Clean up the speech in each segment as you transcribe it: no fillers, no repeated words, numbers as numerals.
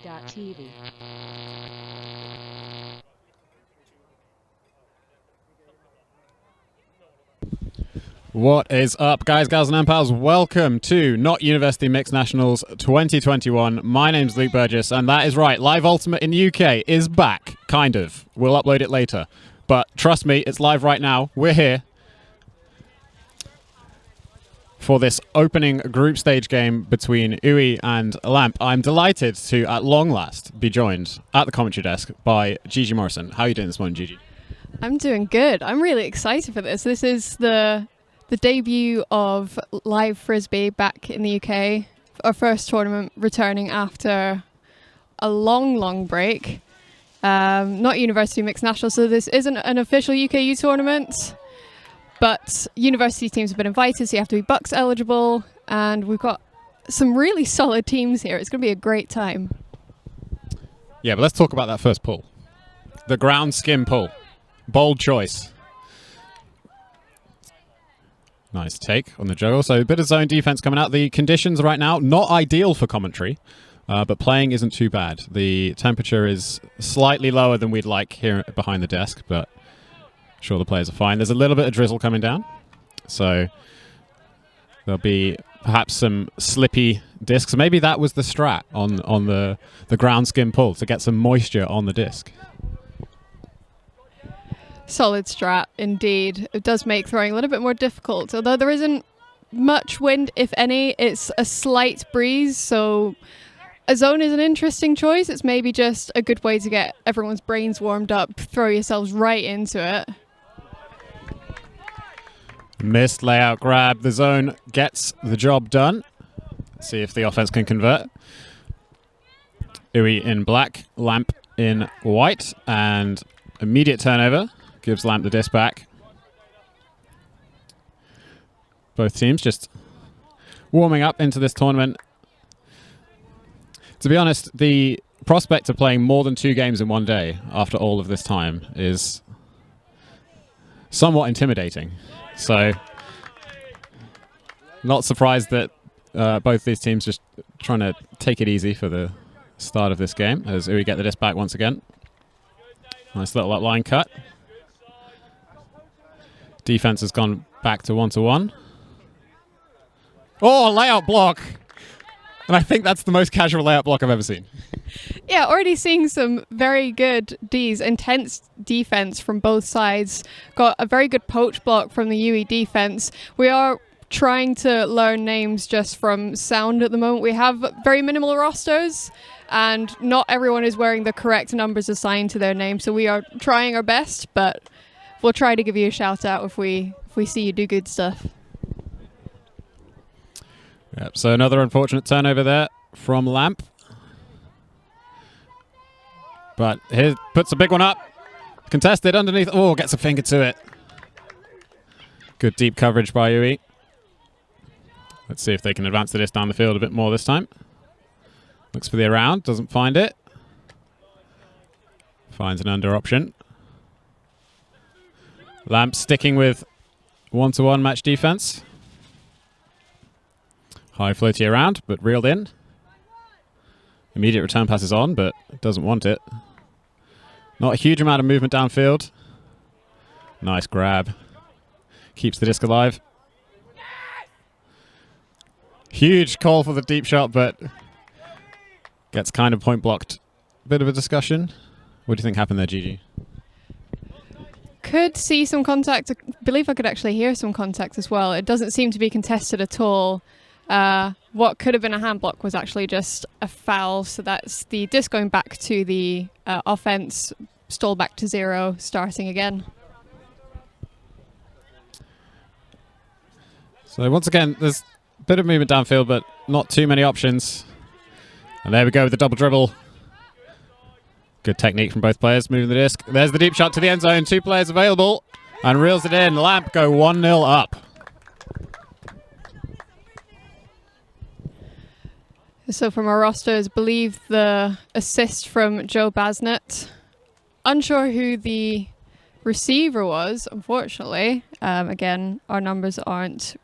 ULTI.TV. What is up, guys, gals, and pals? Welcome to Not University Mixed Nationals 2021. My name's Luke Burgess, and that is right. Live Ultimate in the UK is back, kind of. We'll upload it later. But trust me, it's live right now. We're here for this opening group stage game between UWE and LAMP. I'm delighted to, at long last, be joined at the commentary desk by Gigi Morrison. How are you doing this morning, Gigi? I'm doing good. I'm really excited for this. This is the debut of live Frisbee back in the UK. Our first tournament returning after a long break. Not University Mixed National, so this isn't an official UKU tournament, but university teams have been invited, so you have to be Bucks eligible, and we've got some really solid teams here. It's going to be a great time. Yeah, but let's talk about that first pull. The ground skim pull. Bold choice. Nice take on the juggle. So a bit of zone defense coming out. The conditions right now, not ideal for commentary, but playing isn't too bad. The temperature is slightly lower than we'd like here behind the desk, but I'm sure the players are fine. There's a little bit of drizzle coming down, so there'll be perhaps some slippy discs. Maybe that was the strat on the ground skim pull, to get some moisture on the disc. Solid strat, indeed. It does make throwing a little bit more difficult, although there isn't much wind, if any. It's a slight breeze, so a zone is an interesting choice. It's maybe just a good way to get everyone's brains warmed up, throw yourselves right into it. Missed layout grab. The zone gets the job done. Let's see if the offense can convert. UWE in black, LAMP in white, and immediate turnover. Gives LAMP the disc back. Both teams just warming up into this tournament. To be honest, the prospect of playing more than 2 games in one day after all of this time is somewhat intimidating. So, not surprised that both these teams just trying to take it easy for the start of this game as UWE get the disc back once again. Nice little up line cut. Defense has gone back to 1-to-1. Oh, layout block! And I think that's the most casual layout block I've ever seen. Yeah, already seeing some very good Ds. Intense defense from both sides. Got a very good poach block from the UWE defense. We are trying to learn names just from sound at the moment. We have very minimal rosters, and not everyone is wearing the correct numbers assigned to their name, so we are trying our best, but we'll try to give you a shout out if we see you do good stuff. Yep, so another unfortunate turnover there from LAMP. But here puts a big one up. Contested underneath. Oh, gets a finger to it. Good deep coverage by UWE. Let's see if they can advance the disc down the field a bit more this time. Looks for the around, doesn't find it. Finds an under option. LAMP sticking with 1-to-1 match defense. High floaty around, but reeled in. Immediate return pass is on, but doesn't want it. Not a huge amount of movement downfield. Nice grab. Keeps the disc alive. Huge call for the deep shot, but gets kind of point blocked. Bit of a discussion. What do you think happened there, Gigi? Could see some contact. I believe I could actually hear some contact as well. It doesn't seem to be contested at all. What could have been a hand block was actually just a foul. So that's the disc going back to the offense, stall back to 0, starting again. So once again, there's a bit of movement downfield, but not too many options. And there we go with the double dribble. Good technique from both players, moving the disc. There's the deep shot to the end zone. 2 players available. And reels it in. LAMP go 1-0 up. So from our rosters, believe the assist from Joe Basnett. Unsure who the receiver was, unfortunately. Again, our numbers aren't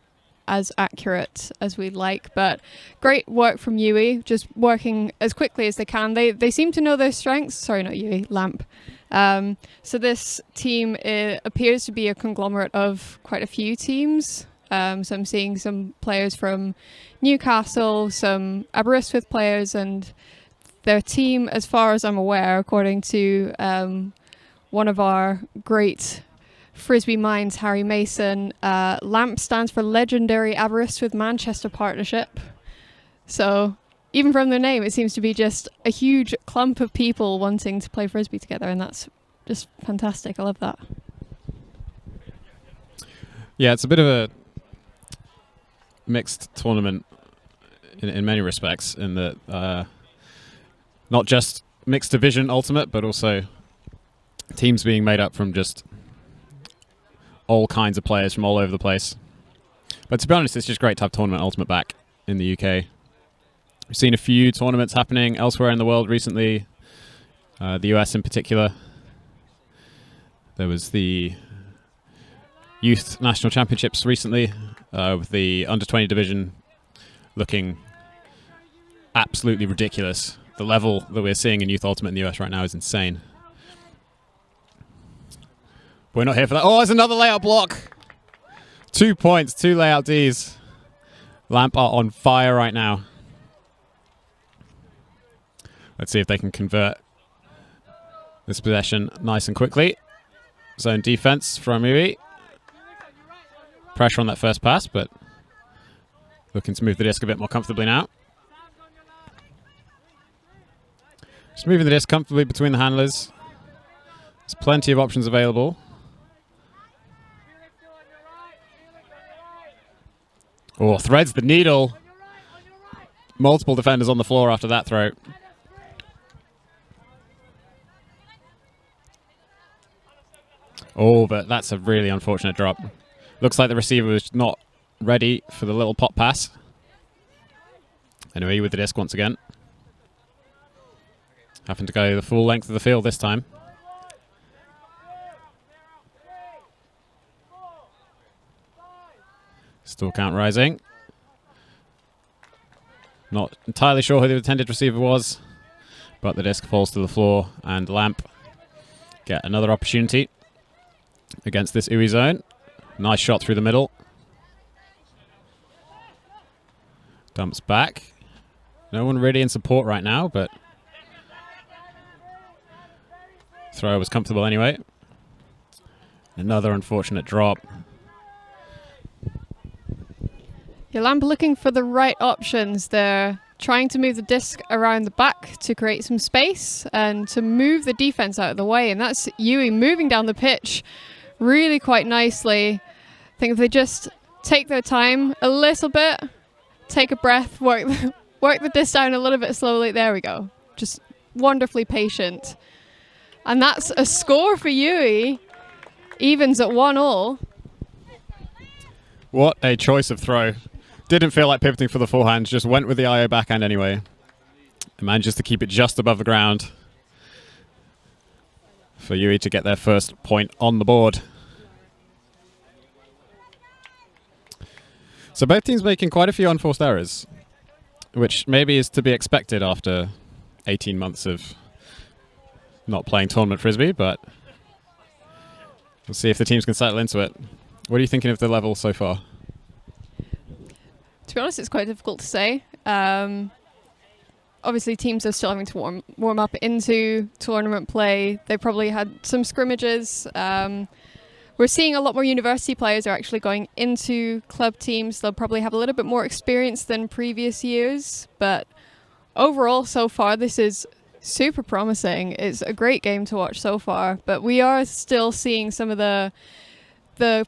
as accurate as we'd like. But great work from UWE, just working as quickly as they can. They seem to know their strengths. Sorry, not UWE, LAMP. So this team appears to be a conglomerate of quite a few teams. So I'm seeing some players from Newcastle, some Aberystwyth players, and their team, as far as I'm aware, according to one of our great Frisbee minds, Harry Mason, LAMP stands for Legendary Aberystwyth Manchester Partnership. So even from their name, it seems to be just a huge clump of people wanting to play Frisbee together, and that's just fantastic. I love that. Yeah, it's a bit of a mixed tournament in many respects, in that not just mixed division ultimate, but also teams being made up from just all kinds of players from all over the place. But to be honest, it's just great to have tournament ultimate back in the UK. We've seen a few tournaments happening elsewhere in the world recently, the US in particular. There was the Youth National Championships recently, with the under-20 division looking absolutely ridiculous. The level that we're seeing in Youth Ultimate in the US right now is insane. We're not here for that. Oh, there's another layout block. 2 points, 2 layout Ds. LAMP are on fire right now. Let's see if they can convert this possession nice and quickly. Zone defense from UWE. Pressure on that first pass, but looking to move the disc a bit more comfortably now. Just moving the disc comfortably between the handlers. There's plenty of options available. Oh, threads the needle. Multiple defenders on the floor after that throw. Oh, but that's a really unfortunate drop. Looks like the receiver was not ready for the little pop pass. Anyway, with the disc once again. Having to go the full length of the field this time. Still count rising. Not entirely sure who the intended receiver was, but the disc falls to the floor and LAMP get another opportunity against this UWE zone. Nice shot through the middle. Dumps back. No one really in support right now, but throw was comfortable anyway. Another unfortunate drop. Yeah, LAMP looking for the right options. They're trying to move the disc around the back to create some space and to move the defense out of the way. And that's UWE moving down the pitch really quite nicely. I think if they just take their time a little bit, take a breath, work the disc down a little bit slowly. There we go. Just wonderfully patient. And that's a score for UWE. Evens at 1-1. What a choice of throw. Didn't feel like pivoting for the forehand, just went with the IO backhand anyway. And manages to keep it just above the ground for UWE to get their first point on the board. So both teams making quite a few unforced errors, which maybe is to be expected after 18 months of not playing tournament Frisbee, but we'll see if the teams can settle into it. What are you thinking of the level so far? To be honest, it's quite difficult to say. Obviously, teams are still having to warm up into tournament play. They probably had some scrimmages. We're seeing a lot more university players are actually going into club teams. They'll probably have a little bit more experience than previous years. But overall, so far, this is super promising. It's a great game to watch so far. But we are still seeing some of the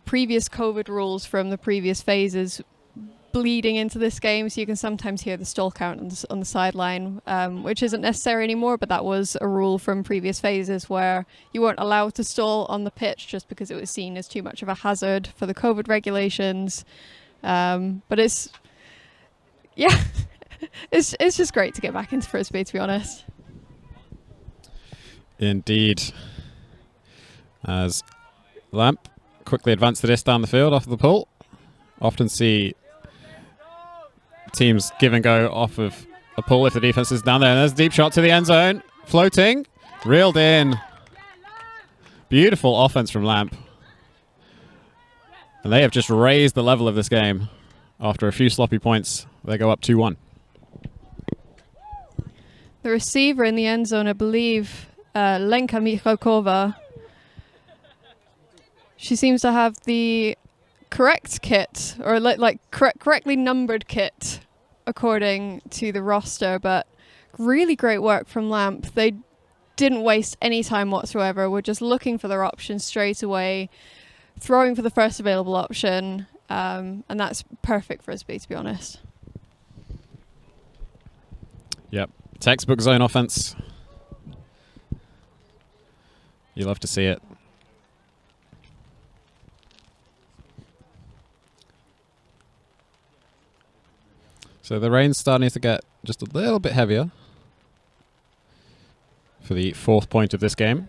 previous COVID rules from the previous phases bleeding into this game, so you can sometimes hear the stall count on the sideline, which isn't necessary anymore, but that was a rule from previous phases where you weren't allowed to stall on the pitch just because it was seen as too much of a hazard for the COVID regulations. But it's it's just great to get back into Frisbee, to be honest. Indeed. As LAMP quickly advance the disc down the field off of the pull. Often see teams give and go off of a pull if the defense is down there. And there's a deep shot to the end zone. Floating. Reeled in. Beautiful offense from Lamp. And they have just raised the level of this game. After a few sloppy points, they go up 2-1. The receiver in the end zone, I believe, Lenka Michalkova. She seems to have the correct kit, or correctly numbered kit, according to the roster. But really great work from Lamp. They didn't waste any time whatsoever. We're just looking for their options straight away, throwing for the first available option, and that's perfect Frisbee, to be honest. Yep. Textbook zone offense. You love to see it. So the rain's starting to get just a little bit heavier for the 4th point of this game.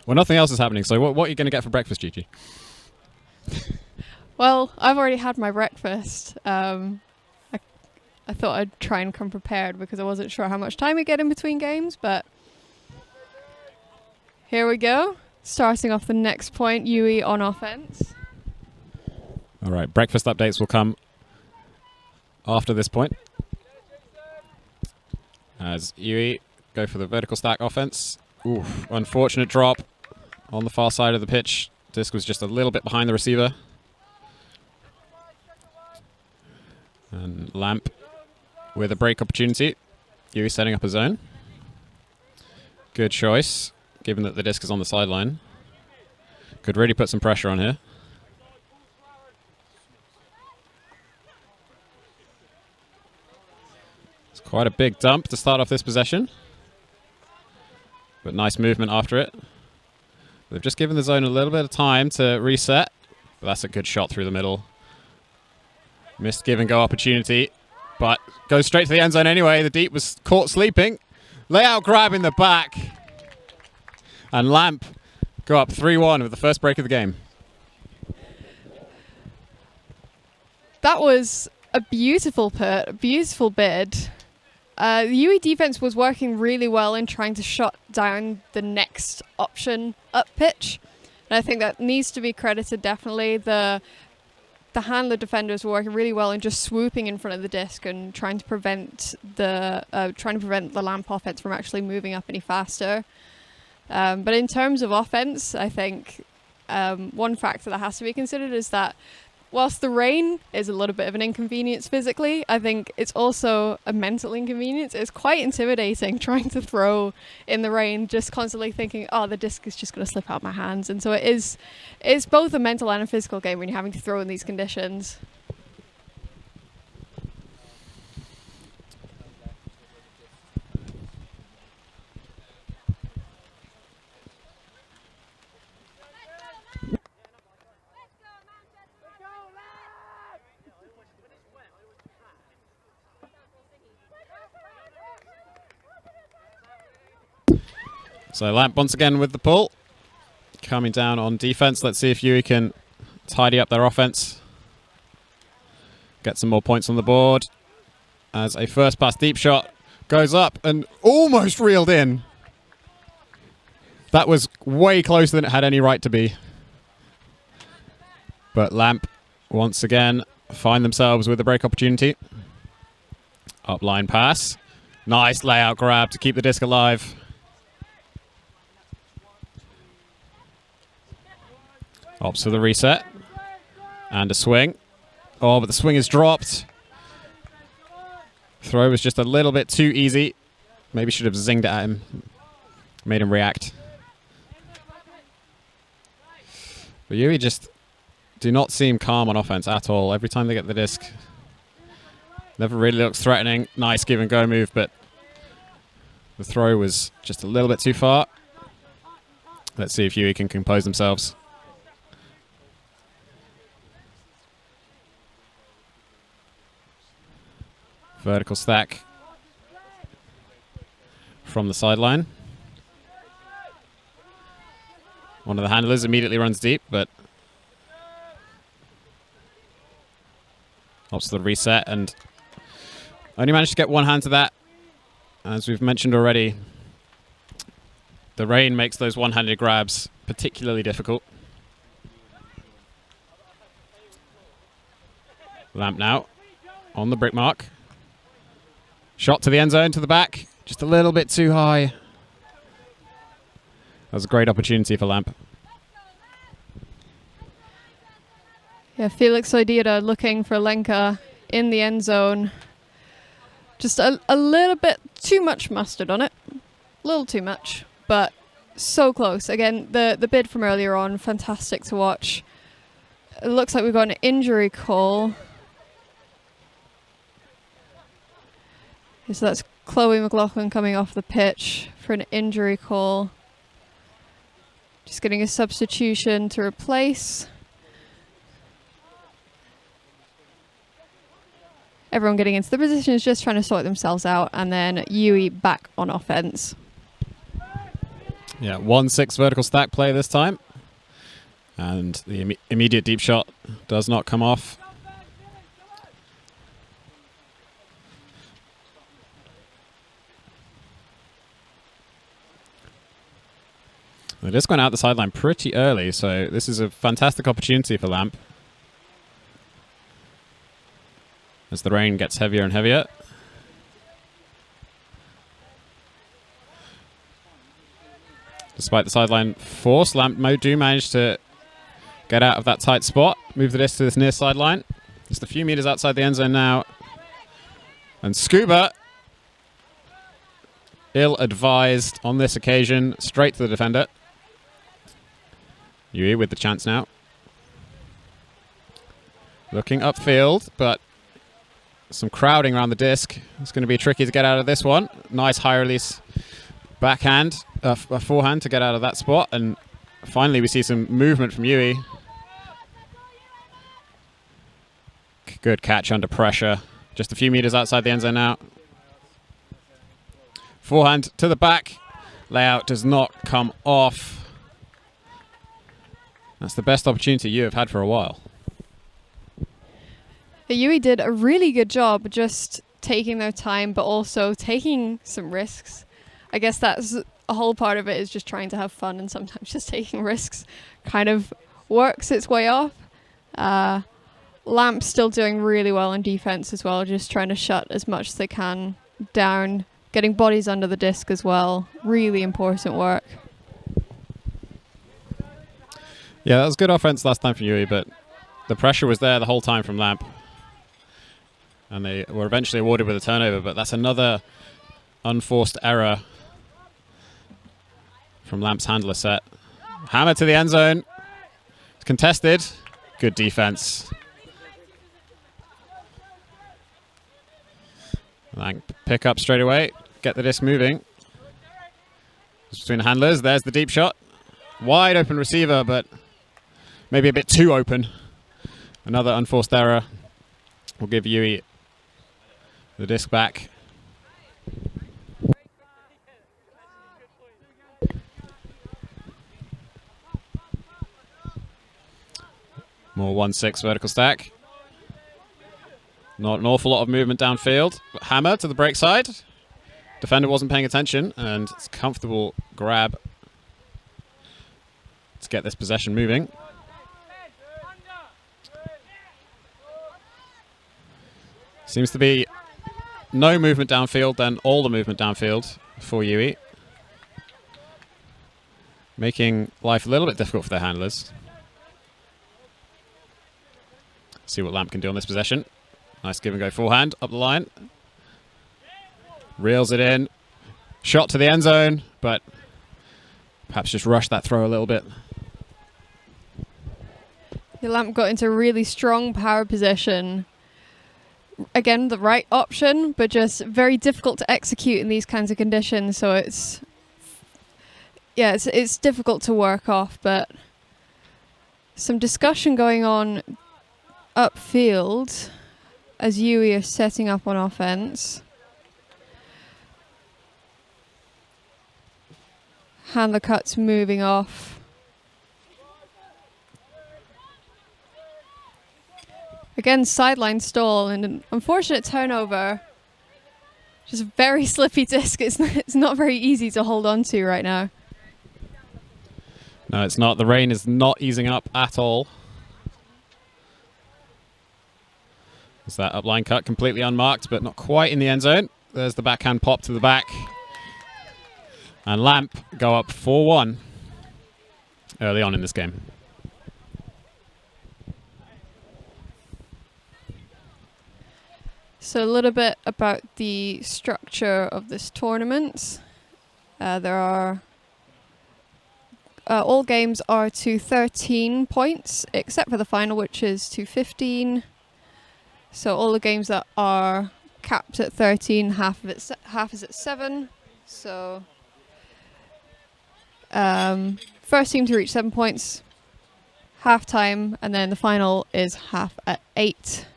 Well, nothing else is happening, so what are you going to get for breakfast, Gigi? Well, I've already had my breakfast. I thought I'd try and come prepared because I wasn't sure how much time we get in between games, but here we go. Starting off the next point, UWE on offense. All right, breakfast updates will come after this point. As UWE go for the vertical stack offense. Oof, unfortunate drop on the far side of the pitch. Disc was just a little bit behind the receiver. And Lamp with a break opportunity. UWE setting up a zone. Good choice, given that the disc is on the sideline. Could really put some pressure on here. It's quite a big dump to start off this possession. But nice movement after it. They've just given the zone a little bit of time to reset. But that's a good shot through the middle. Missed give and go opportunity. But goes straight to the end zone anyway. The deep was caught sleeping. Layout grab in the back. And Lamp go up 3-1 with the first break of the game. That was a beautiful put, a beautiful bid. The UWE defense was working really well in trying to shut down the next option up pitch. And I think that needs to be credited definitely. The handler defenders were working really well in just swooping in front of the disc and trying to prevent the Lamp offense from actually moving up any faster. But in terms of offense, I think one factor that has to be considered is that whilst the rain is a little bit of an inconvenience physically, I think it's also a mental inconvenience. It's quite intimidating trying to throw in the rain, just constantly thinking, oh, the disc is just going to slip out my hands. And so it's both a mental and a physical game when you're having to throw in these conditions. So Lamp once again with the pull. Coming down on defense. Let's see if UWE can tidy up their offense. Get some more points on the board. As a first pass deep shot goes up and almost reeled in. That was way closer than it had any right to be. But Lamp once again find themselves with a break opportunity. Upline pass. Nice layout grab to keep the disc alive. Opts for the reset. And a swing. Oh, but the swing is dropped. Throw was just a little bit too easy. Maybe should have zinged it at him. Made him react. But UWE just do not seem calm on offense at all. Every time they get the disc. Never really looks threatening. Nice give and go move, but the throw was just a little bit too far. Let's see if UWE can compose themselves. Vertical stack from the sideline. One of the handlers immediately runs deep, but opts for the reset and only managed to get one hand to that. As we've mentioned already, the rain makes those one-handed grabs particularly difficult. Lamp now on the brick mark. Shot to the end zone, to the back. Just a little bit too high. That was a great opportunity for Lamp. Yeah, Felix Oidida looking for Lenka in the end zone. Just a little bit too much mustard on it. A little too much, but so close. Again, the bid from earlier on, fantastic to watch. It looks like we've got an injury call. So that's Chloe McLaughlin coming off the pitch for an injury call. Just getting a substitution to replace. Everyone getting into the position is just trying to sort themselves out, and then UWE back on offense. Yeah, 1-6 vertical stack play this time. And the immediate deep shot does not come off. They just went out the sideline pretty early, so this is a fantastic opportunity for Lamp. As the rain gets heavier and heavier. Despite the sideline force, Lamp do manage to get out of that tight spot, move the disc to this near sideline. Just a few meters outside the end zone now. And Scuba, ill-advised on this occasion, straight to the defender. UWE with the chance now. Looking upfield, but some crowding around the disc. It's going to be tricky to get out of this one. Nice high release backhand, forehand to get out of that spot. And finally we see some movement from UWE. Good catch under pressure. Just a few meters outside the end zone now. Forehand to the back. Layout does not come off. That's the best opportunity you have had for a while. UWE did a really good job just taking their time, but also taking some risks. I guess that's a whole part of it, is just trying to have fun, and sometimes just taking risks kind of works its way off. Lamp's still doing really well on defense as well, just trying to shut as much as they can down, getting bodies under the disc as well. Really important work. Yeah, that was good offense last time from UWE, but the pressure was there the whole time from Lamp. And they were eventually awarded with a turnover, but that's another unforced error from Lamp's handler set. Hammer to the end zone. It's contested. Good defense. Lamp pick up straight away. Get the disc moving. It's between the handlers. There's the deep shot. Wide open receiver, but maybe a bit too open. Another unforced error. We'll give UWE the disc back. More 1-6 vertical stack. Not an awful lot of movement downfield. Hammer to the break side. Defender wasn't paying attention, and it's a comfortable grab to get this possession moving. Seems to be no movement downfield, then all the movement downfield for UWE. Making life a little bit difficult for their handlers. See what Lamp can do on this possession. Nice give and go forehand up the line. Reels it in. Shot to the end zone, but perhaps just rushed that throw a little bit. The Lamp got into a really strong power position. Again, the right option, but just very difficult to execute in these kinds of conditions. So it's difficult to work off, but some discussion going on upfield as UWE are setting up on offense. Handler cuts moving off. Again, sideline stall and an unfortunate turnover. Just a very slippy disc. It's not very easy to hold on to right now. No, it's not. The rain is not easing up at all. Is that upline cut completely unmarked, but not quite in the end zone. There's the backhand pop to the back. And Lamp go up 4-1 early on in this game. So a little bit about the structure of this tournament. There are all games are to 13 points, except for the final, which is to 15. So all the games that are capped at 13, half is at 7. So first team to reach 7 points, half time, and then the final is half at 8.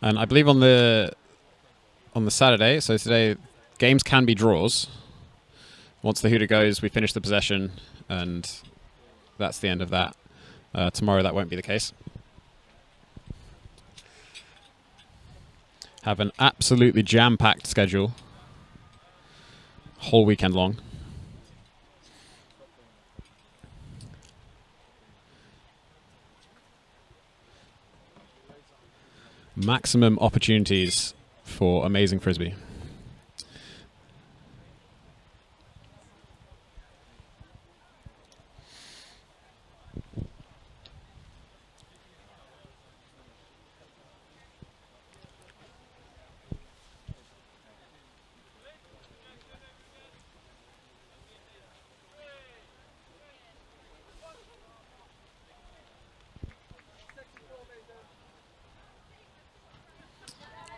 And I believe on the Saturday, so today, games can be draws. Once the hooter goes, we finish the possession, and that's the end of that. Tomorrow that won't be the case. Have an absolutely jam-packed schedule, whole weekend long. Maximum opportunities for amazing Frisbee.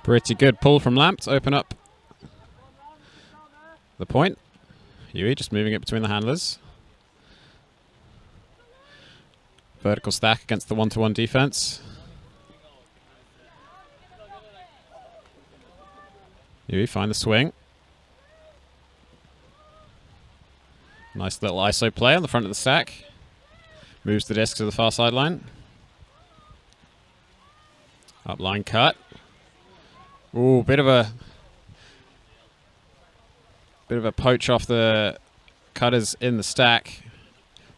Pretty good pull from Lamp to open up the point. UWE just moving it between the handlers. Vertical stack against the one-to-one defense. UWE find the swing. Nice little ISO play on the front of the stack. Moves the disc to the far sideline. Upline cut. Ooh, bit of a poach off the cutters in the stack.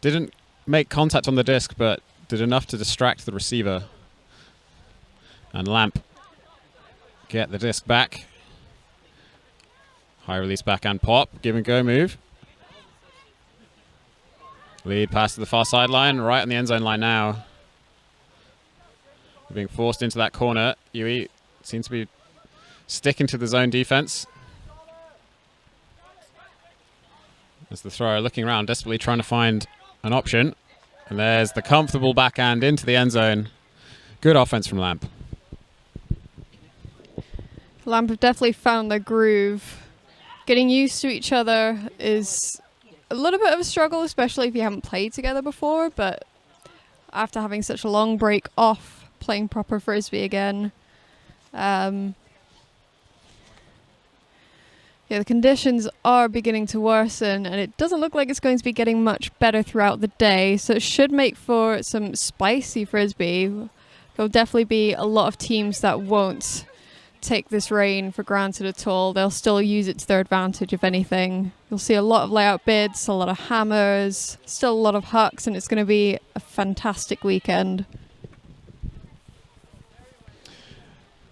Didn't make contact on the disc, but did enough to distract the receiver. And Lamp get the disc back. High release backhand pop, give and go move. Lead pass to the far sideline, right on the end zone line now. We're being forced into that corner. UWE seems to be sticking to the zone defense. As the thrower looking around, desperately trying to find an option. And there's the comfortable backhand into the end zone. Good offense from Lamp. Lamp have definitely found their groove. Getting used to each other is a little bit of a struggle, especially if you haven't played together before, but after having such a long break off playing proper Frisbee again, yeah, the conditions are beginning to worsen, and it doesn't look like it's going to be getting much better throughout the day, so it should make for some spicy Frisbee. There'll definitely be a lot of teams that won't take this rain for granted at all. They'll still use it to their advantage, if anything. You'll see a lot of layout bids, a lot of hammers, still a lot of hucks, and it's going to be a fantastic weekend.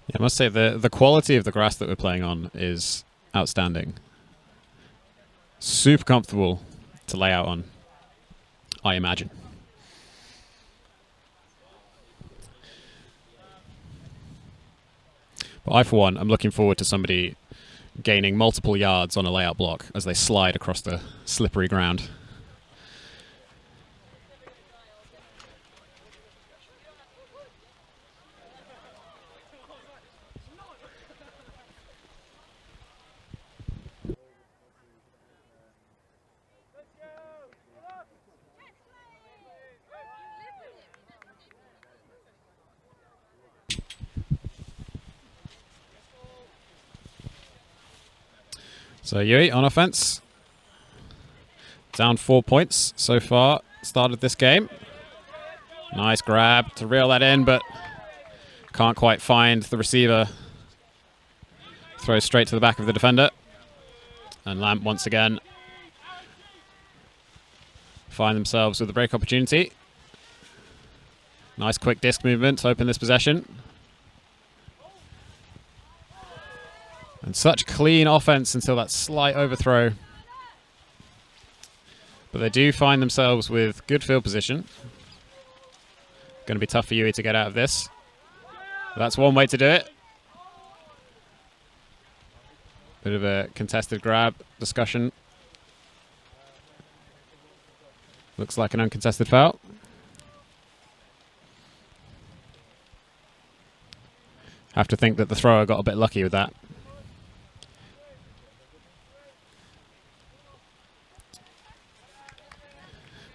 Yeah, I must say the quality of the grass that we're playing on is outstanding. Super comfortable to lay out on, I imagine. But I, for one, am looking forward to somebody gaining multiple yards on a layout block as they slide across the slippery ground. So UWE on offense. Down 4 points so far. Started this game. Nice grab to reel that in, but can't quite find the receiver. Throws straight to the back of the defender. And Lamp once again find themselves with a break opportunity. Nice quick disc movement to open this possession. And such clean offense until that slight overthrow. But they do find themselves with good field position. Going to be tough for UWE to get out of this. That's one way to do it. Bit of a contested grab discussion. Looks like an uncontested foul. Have to think that the thrower got a bit lucky with that.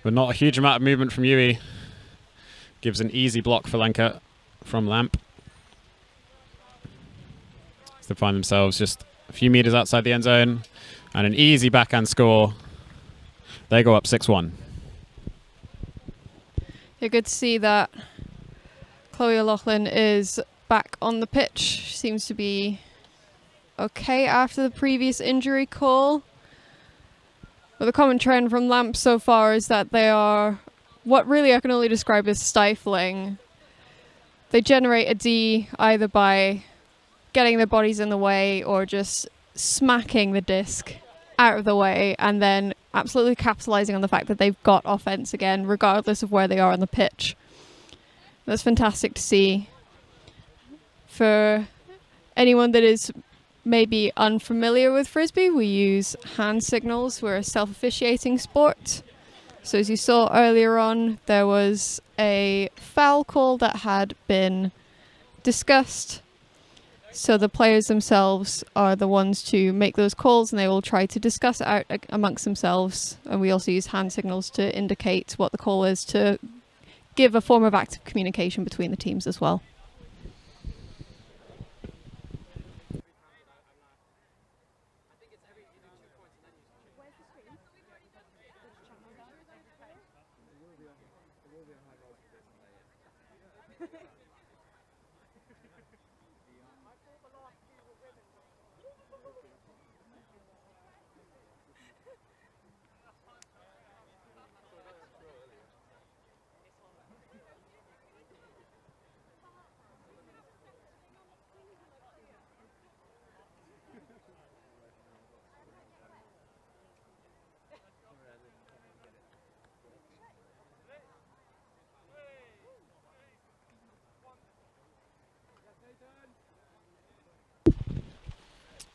But not a huge amount of movement from UWE. Gives an easy block for Lenka from Lamp. So they find themselves just a few meters outside the end zone. And an easy backhand score. They go up 6-1. Yeah, good to see that Chloe O'Loughlin is back on the pitch. She seems to be okay after the previous injury call. But the common trend from Lamp so far is that they are what really I can only describe as stifling. They generate a D either by getting their bodies in the way or just smacking the disc out of the way and then absolutely capitalizing on the fact that they've got offense again, regardless of where they are on the pitch. That's fantastic to see. For anyone that is maybe unfamiliar with Frisbee, we use hand signals. We're a self-officiating sport. So as you saw earlier on, there was a foul call that had been discussed. So the players themselves are the ones to make those calls and they will try to discuss it out amongst themselves. And we also use hand signals to indicate what the call is to give a form of active communication between the teams as well.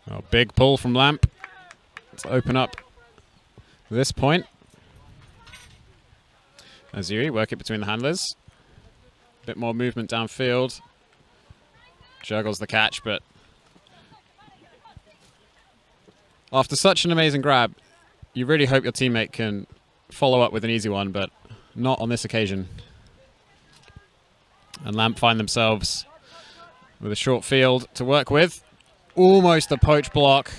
Oh, big pull from Lamp. Let's open up this point. As UWE work it between the handlers. A bit more movement downfield. Juggles the catch, but after such an amazing grab, you really hope your teammate can follow up with an easy one, but not on this occasion. And Lamp find themselves with a short field to work with. Almost a poach block,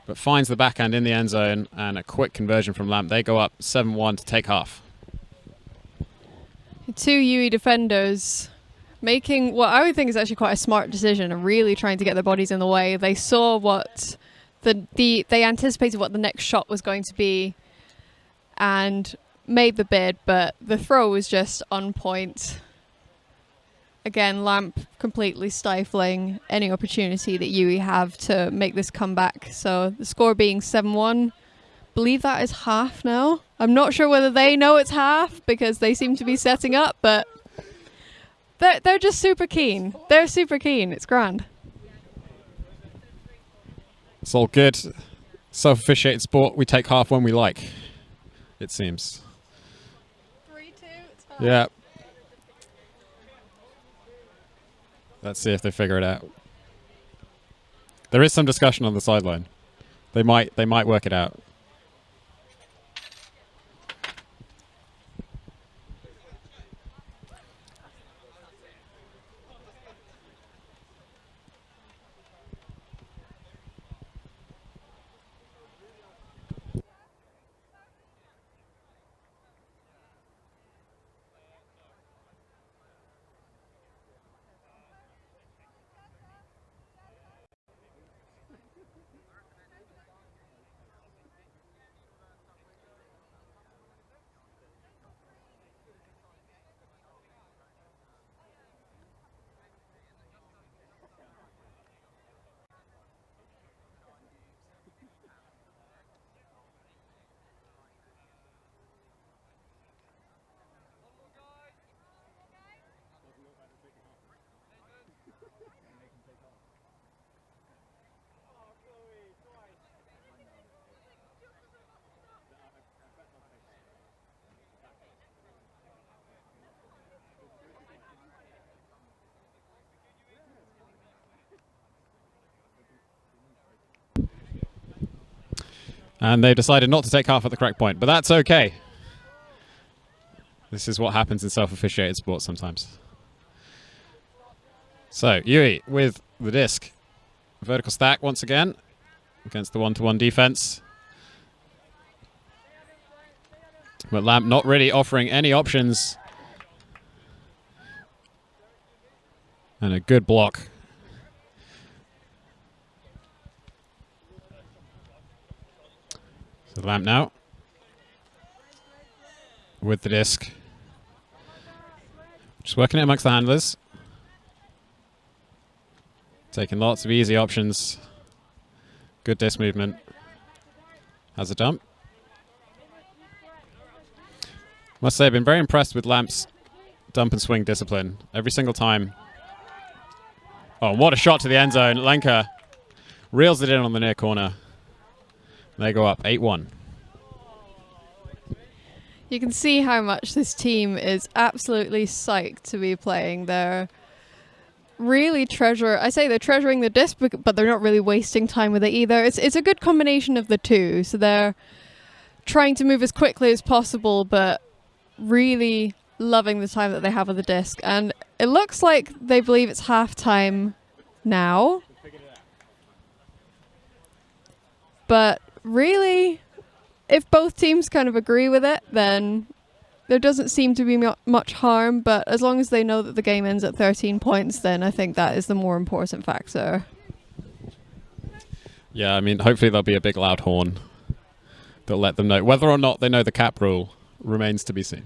but finds the backhand in the end zone, and a quick conversion from Lamp. They go up 7-1 to take half. Two UWE defenders making what I would think is actually quite a smart decision and really trying to get their bodies in the way. They saw what they anticipated what the next shot was going to be and made the bid, but the throw was just on point. Again, Lamp completely stifling any opportunity that UWE have to make this comeback. So the score being 7-1. Believe that is half now. I'm not sure whether they know it's half because they seem to be setting up, but they're just super keen. They're super keen. It's grand. It's all good. Self-officiated sport. We take half when we like, it seems. 3-2. It's half. Yeah. Let's see if they figure it out. There is some discussion on the sideline. They might work it out. And they decided not to take half at the correct point, but that's okay. This is what happens in self-officiated sports sometimes. So, UWE with the disc. Vertical stack once again against the one-to-one defense. But Lamp not really offering any options. And a good block. So Lamp now with the disc. Just working it amongst the handlers. Taking lots of easy options. Good disc movement. Has a dump. Must say I've been very impressed with Lamp's dump and swing discipline. Every single time. Oh, what a shot to the end zone. Lenka reels it in on the near corner. They go up 8-1. You can see how much this team is absolutely psyched to be playing. They're really they're treasuring the disc, but they're not really wasting time with it either. It's a good combination of the two. So they're trying to move as quickly as possible, but really loving the time that they have with the disc. And it looks like they believe it's halftime now. But really, if both teams kind of agree with it, then there doesn't seem to be much harm. But as long as they know that the game ends at 13 points, then I think that is the more important factor. Yeah, I mean, hopefully there'll be a big loud horn that'll let them know. Whether or not they know the cap rule remains to be seen.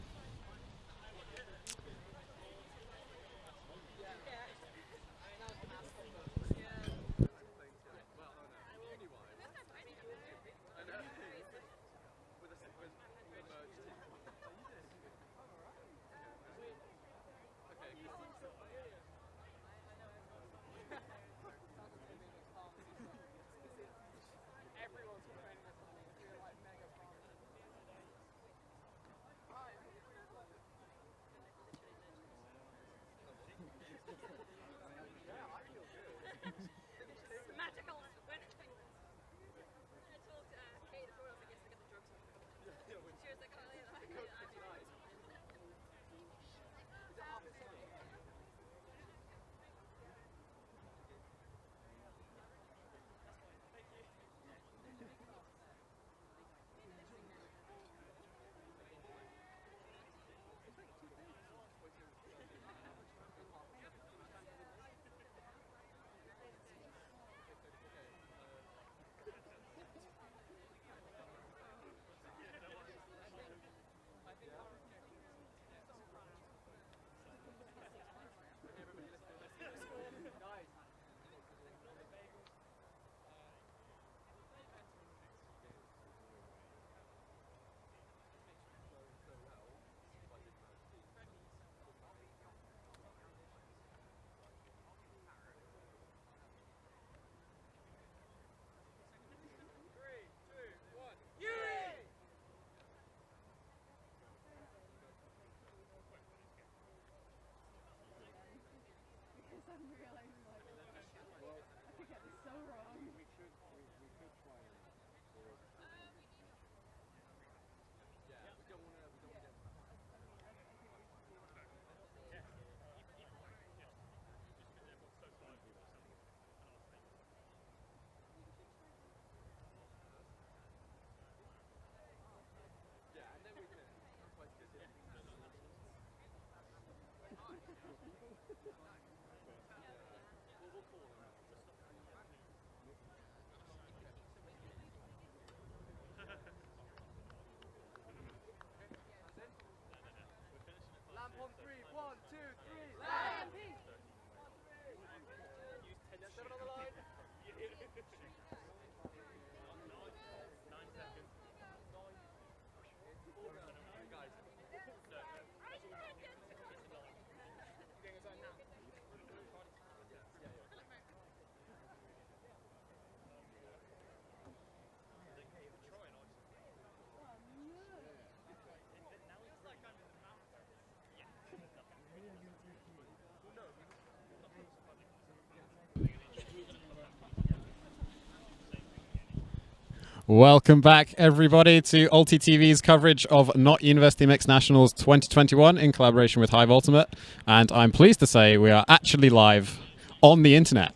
Welcome back, everybody, to ULTI.TV's coverage of Not University Mixed Nationals 2021 in collaboration with Hive Ultimate. And I'm pleased to say we are actually live on the internet.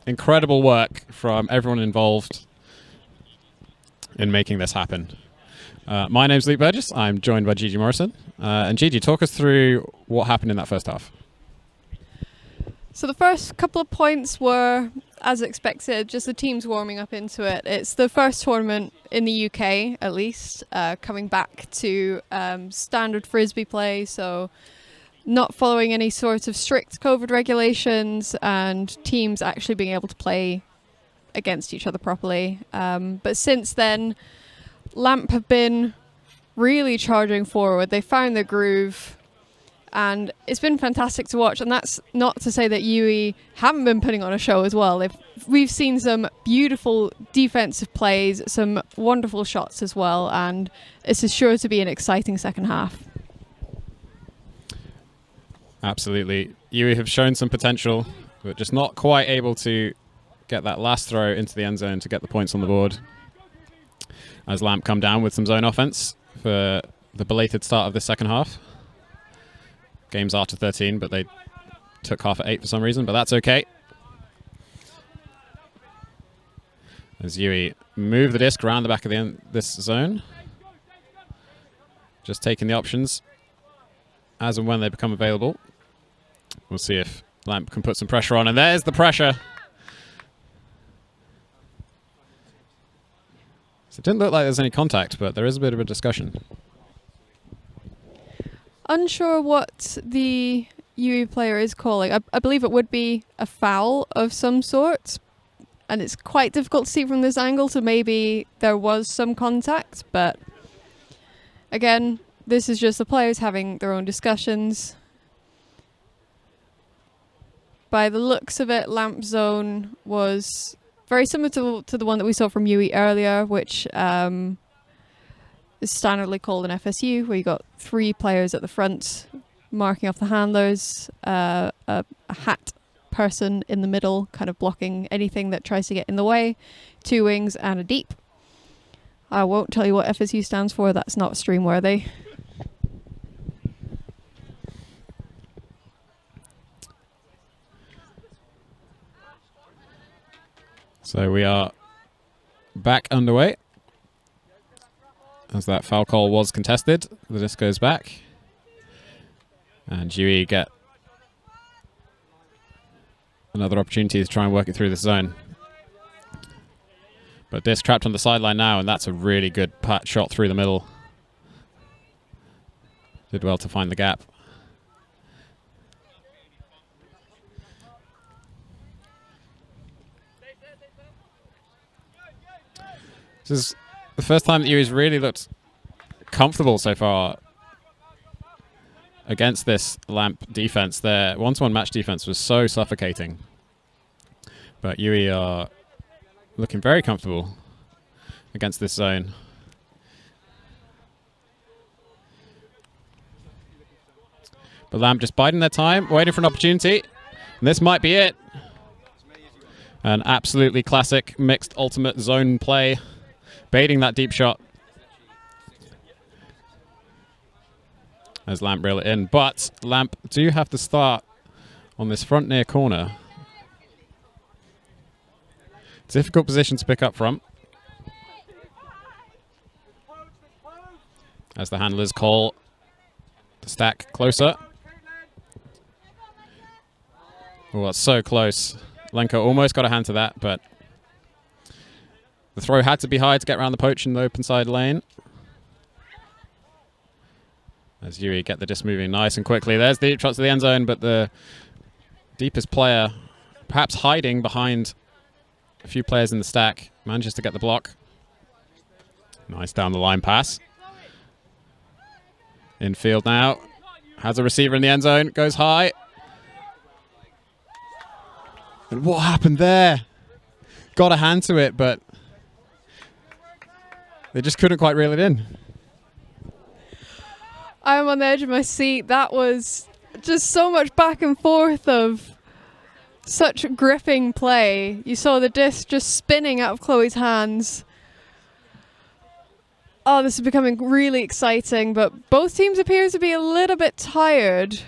Incredible work from everyone involved in making this happen. My name's Luke Burgess. I'm joined by Gigi Morrison. And Gigi, talk us through what happened in that first half. So the first couple of points were, as expected, just the teams warming up into it. It's the first tournament in the UK, at least, coming back to standard Frisbee play, so not following any sort of strict COVID regulations and teams actually being able to play against each other properly. But since then, LAMP have been really charging forward. They found their groove. And it's been fantastic to watch, and that's not to say that UWE haven't been putting on a show as well. We've seen some beautiful defensive plays, some wonderful shots as well, and this is sure to be an exciting second half. Absolutely. UWE have shown some potential, but just not quite able to get that last throw into the end zone to get the points on the board. As LAMP come down with some zone offense for the belated start of the second half. Games are to 13, but they took half at 8 for some reason, but that's okay. As UWE move the disc around the back of this zone. Just taking the options as and when they become available. We'll see if LAMP can put some pressure on, and there's the pressure. So it didn't look like there's any contact, but there is a bit of a discussion. Unsure what the UWE player is calling. I believe it would be a foul of some sort, and it's quite difficult to see from this angle, so maybe there was some contact, but again, this is just the players having their own discussions. By the looks of it, LAMP zone was very similar to the one that we saw from UWE earlier, which is standardly called an FSU, where you got 3 players at the front marking off the handlers, a hat person in the middle kind of blocking anything that tries to get in the way, 2 wings and a deep. I won't tell you what FSU stands for, that's not stream worthy. So we are back underway. As that foul call was contested, the disc goes back. And UWE get another opportunity to try and work it through this zone. But disc trapped on the sideline now, and that's a really good shot through the middle. Did well to find the gap. This is the first time that UWE's really looked comfortable so far against this LAMP defense. Their one-to-one match defense was so suffocating. But UWE are looking very comfortable against this zone. But LAMP just biding their time, waiting for an opportunity. And this might be it. An absolutely classic mixed ultimate zone play. Baiting that deep shot as LAMP reel it in. But LAMP do have to start on this front near corner. Difficult position to pick up from. As the handlers call the stack closer. Oh, that's so close. Lenko almost got a hand to that, but the throw had to be high to get around the poach in the open side lane. As UWE get the disc moving nice and quickly. There's the deep shot to the end zone, but the deepest player, perhaps hiding behind a few players in the stack, manages to get the block. Nice down the line pass. Infield now. Has a receiver in the end zone. Goes high. And what happened there? Got a hand to it, but they just couldn't quite reel it in. I'm on the edge of my seat. That was just so much back and forth of such gripping play. You saw the disc just spinning out of Chloe's hands. Oh, this is becoming really exciting, but both teams appear to be a little bit tired.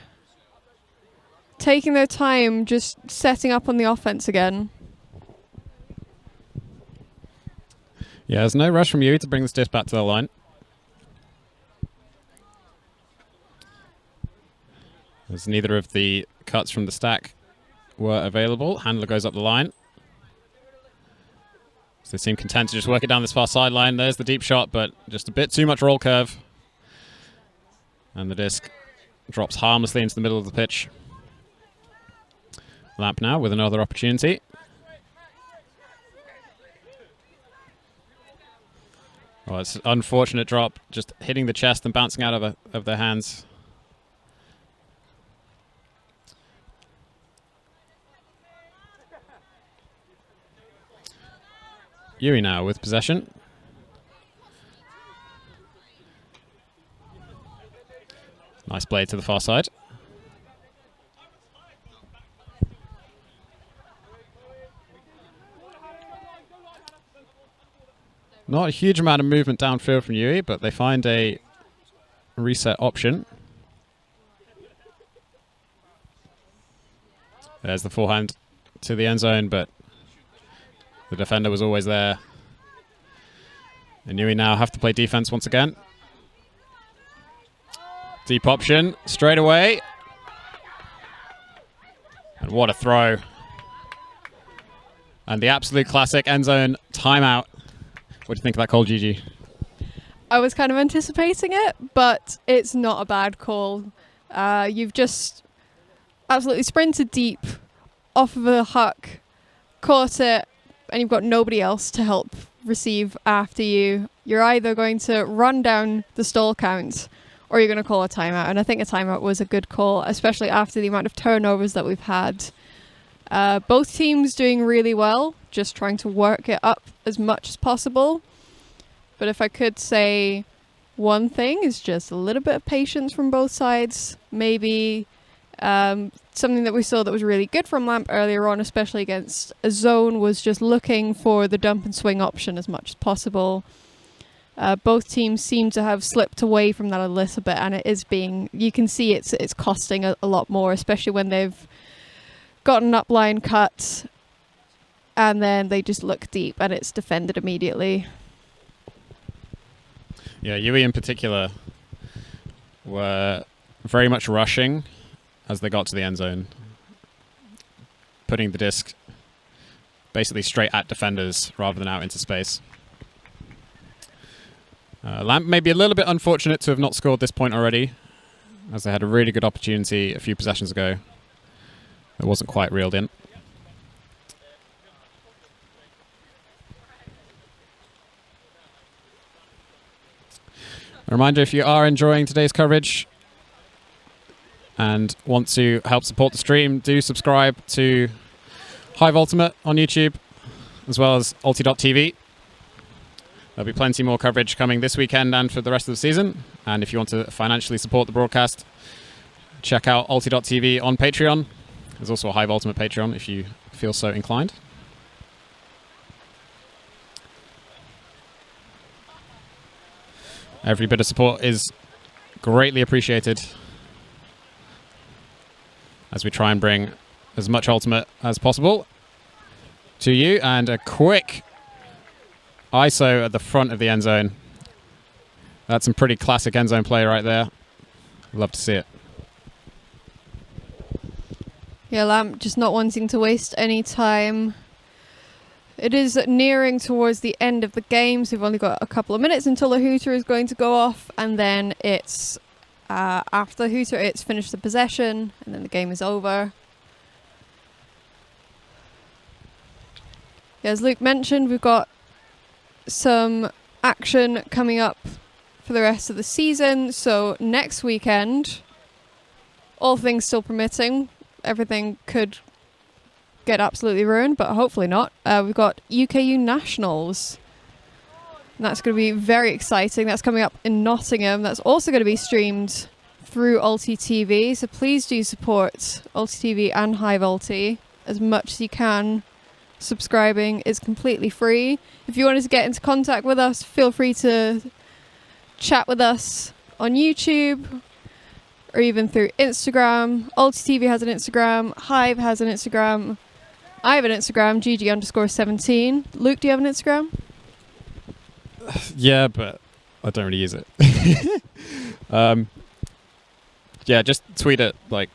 Taking their time, just setting up on the offense again. Yeah, there's no rush from UWE to bring this disc back to the line. As neither of the cuts from the stack were available. Handler goes up the line. So they seem content to just work it down this far sideline. There's the deep shot, but just a bit too much roll curve. And the disc drops harmlessly into the middle of the pitch. Lamp now with another opportunity. Oh, it's an unfortunate drop, just hitting the chest and bouncing out of their hands. UWE now with possession. Nice blade to the far side. Not a huge amount of movement downfield from UWE, but they find a reset option. There's the forehand to the end zone, but the defender was always there. And UWE now have to play defense once again. Deep option, straight away. And what a throw. And the absolute classic end zone timeout. What do you think of that call, Gigi? I was kind of anticipating it, but it's not a bad call. You've just absolutely sprinted deep off of a huck, caught it, and you've got nobody else to help receive after you. You're either going to run down the stall count or you're going to call a timeout. And I think a timeout was a good call, especially after the amount of turnovers that we've had. Both teams doing really well, just trying to work it up as much as possible. But if I could say one thing, is just a little bit of patience from both sides. Maybe something that we saw that was really good from Lamp earlier on, especially against a zone, was just looking for the dump and swing option as much as possible. Both teams seem to have slipped away from that a little bit, and it is being, you can see it's costing a lot more, especially when they've got an upline cut and then they just look deep and it's defended immediately. Yeah, UWE in particular were very much rushing as they got to the end zone, putting the disc basically straight at defenders rather than out into space. Lamp may be a little bit unfortunate to have not scored this point already, as they had a really good opportunity a few possessions ago. It wasn't quite reeled in. A reminder, if you are enjoying today's coverage and want to help support the stream, do subscribe to Hive Ultimate on YouTube, as well as ULTI.TV. There'll be plenty more coverage coming this weekend and for the rest of the season. And if you want to financially support the broadcast, check out ULTI.TV on Patreon. There's also a Hive Ultimate Patreon if you feel so inclined. Every bit of support is greatly appreciated as we try and bring as much Ultimate as possible to you. And a quick ISO at the front of the end zone. That's some pretty classic end zone play right there. Love to see it. Yeah, Lamp just not wanting to waste any time. It is nearing towards the end of the game, so we've only got a couple of minutes until the hooter is going to go off, and then it's after the hooter, it's finished the possession, and then the game is over. Yeah, as Luke mentioned, we've got some action coming up for the rest of the season. So next weekend, all things still permitting, everything could get absolutely ruined, but hopefully not. We've got UKU Nationals. And that's going to be very exciting. That's coming up in Nottingham. That's also going to be streamed through ULTI.TV. So please do support ULTI.TV and Hive Ulti as much as you can. Subscribing is completely free. If you wanted to get into contact with us, feel free to chat with us on YouTube or even through Instagram. ULTI.TV has an Instagram. Hive has an Instagram. I have an Instagram, GG_17. Luke, do you have an Instagram? Yeah, but I don't really use it. Yeah, just tweet it like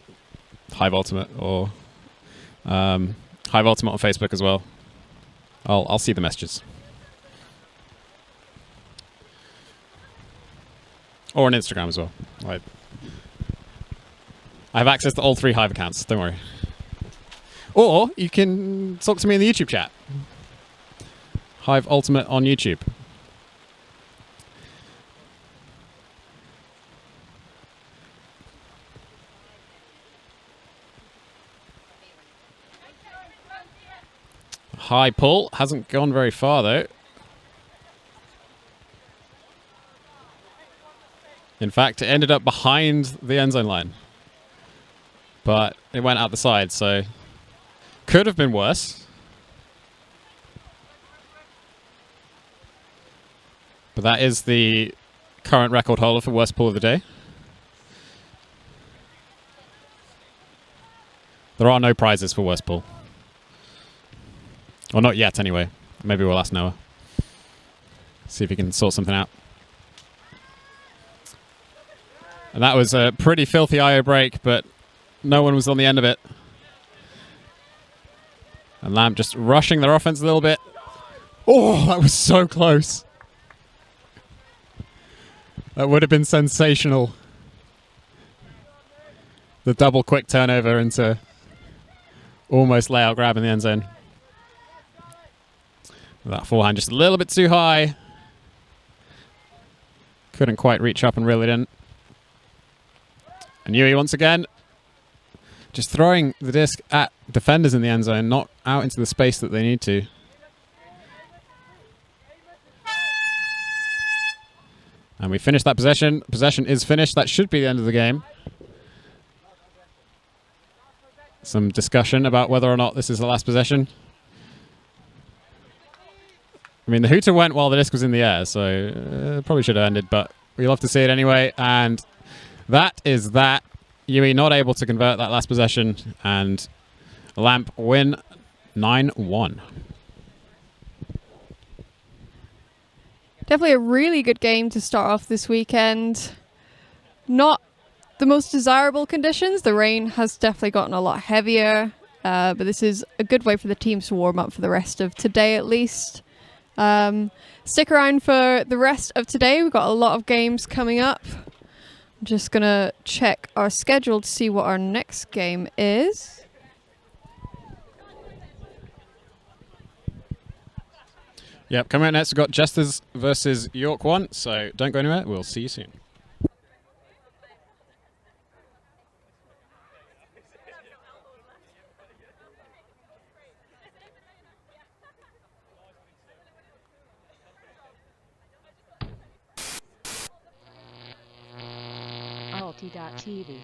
Hive Ultimate or Hive Ultimate on Facebook as well. I'll see the messages. Or on Instagram as well. I have access to all 3 Hive accounts, don't worry. Or you can talk to me in the YouTube chat. Hive Ultimate on YouTube. High pull. Hasn't gone very far, though. In fact, it ended up behind the end zone line. But it went out the side, so could have been worse. But that is the current record holder for worst pull of the day. There are no prizes for worst pull. Or not yet, anyway. Maybe we'll ask Noah. See if he can sort something out. And that was a pretty filthy IO break, but no one was on the end of it. And Lamb just rushing their offense a little bit. Oh, that was so close. That would have been sensational. The double quick turnover into almost layout grab in the end zone. That forehand just a little bit too high. Couldn't quite reach up and reel it in. And UWE once again, just throwing the disc at defenders in the end zone, not out into the space that they need to. And we finished that possession. Possession is finished. That should be the end of the game. Some discussion about whether or not this is the last possession. I mean, the hooter went while the disc was in the air, so probably should have ended, but we love to see it anyway. And that is that. UWE not able to convert that last possession, and Lamp win 9-1. Definitely a really good game to start off this weekend. Not the most desirable conditions. The rain has definitely gotten a lot heavier, but this is a good way for the teams to warm up for the rest of today at least. Stick around for the rest of today. We've got a lot of games coming up. I'm just going to check our schedule to see what our next game is. Yep, coming up next, we've got Jesters versus York 1, so don't go anywhere. We'll see you soon. ULTI.TV.